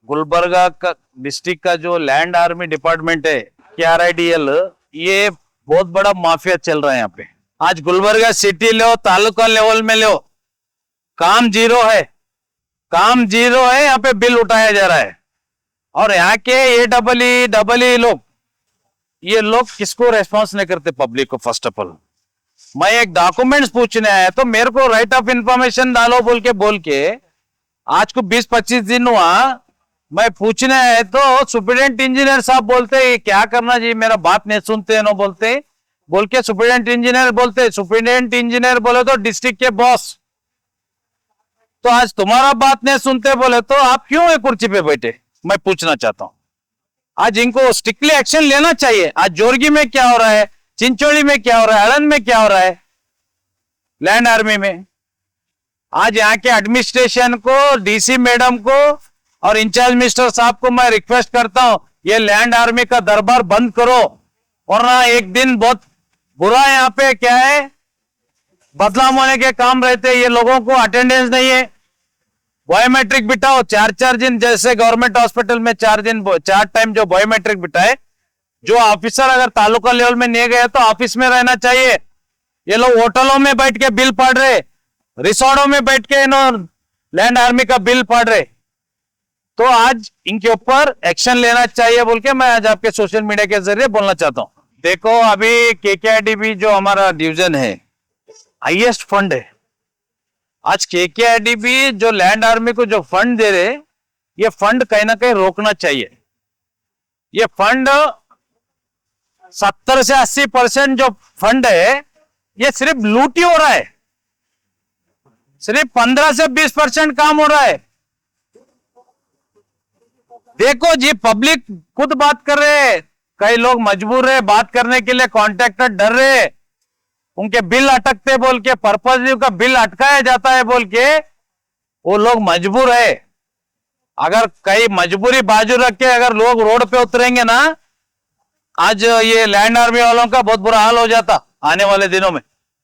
गुलबर्गा का डिस्ट्रिक्ट का जो लैंड आर्मी डिपार्टमेंट है KRIDL, ये बहुत बड़ा माफिया चल रहा है यहाँ पे। आज गुलबर्गा सिटी लो, तालुका लेवल में लो, काम जीरो है, काम जीरो है। यहाँ पे बिल उठाया जा रहा है और यहाँ के AEE लोग, ये लोग किसको रेस्पॉन्स नहीं करते, पब्लिक को। फर्स्ट ऑफ ऑल मैं एक डॉक्यूमेंट्स पूछने आया तो मेरे को राइट ऑफ इंफॉर्मेशन डालो बोल के आज को 20-25 दिन हुआ। मैं पूछने आया तो सुपरिटेंडेंट इंजीनियर साहब बोलते क्या करना जी, मेरा बात नहीं सुनते ना बोलते बोल के सुपरिटेंडेंट इंजीनियर बोलते। सुपरिटेंडेंट इंजीनियर बोले तो डिस्ट्रिक्ट के बॉस, तो आज तुम्हारा बात नहीं सुनते बोले तो आप क्यों एक कुर्सी पे बैठे, मैं पूछना चाहता हूं। आज इनको स्ट्रिक्टली एक्शन लेना चाहिए। आज जोरगी में क्या हो रहा है, चिंचोली में क्या हो रहा है, आळंद में क्या हो रहा है, लैंड आर्मी में। आज यहाँ के एडमिनिस्ट्रेशन को, DC मैडम को और इंचार्ज मिनिस्टर साहब को मैं रिक्वेस्ट करता हूं, ये लैंड आर्मी का दरबार बंद करो, वरना एक दिन बहुत बुरा है। यहाँ पे क्या है, बदलाव होने के काम रहते, ये लोगों को अटेंडेंस नहीं है। बायोमेट्रिक बिठाओ 4-4 दिन, जैसे गवर्नमेंट हॉस्पिटल में 4 टाइम जो बायोमेट्रिक बिठाए। जो ऑफिसर अगर तालुका लेवल में नहीं गए तो ऑफिस में रहना चाहिए। ये लोग होटलों में बैठ के बिल पढ़ रहे, रिसोर्टों में बैठ के लैंड आर्मी का बिल पढ़ रहे। तो आज इनके ऊपर एक्शन लेना चाहिए बोल के मैं आज आपके सोशल मीडिया के जरिए बोलना चाहता हूं। देखो अभी KKIDB जो हमारा डिवीजन है, हाईएस्ट फंड है। आज KKIDB जो लैंड आर्मी को जो फंड दे रहे, ये फंड कहीं ना कहीं रोकना चाहिए। ये फंड 70 से 80% जो फंड है, ये सिर्फ लूट ही हो रहा है। सिर्फ 15 से 20% काम हो रहा है। देखो जी, पब्लिक खुद बात कर रहे हैं, कई लोग मजबूर है बात करने के लिए, कॉन्ट्रैक्टर डर रहे, उनके बिल अटकते बोल के, पर्पस का बिल अटकाया जाता है बोल के वो लोग मजबूर है। अगर कई मजबूरी बाजू रख के अगर लोग रोड पे उतरेंगे ना, आज ये लैंड आर्मी वालों का बहुत बुरा हाल हो जाता आने वाले दिनों में।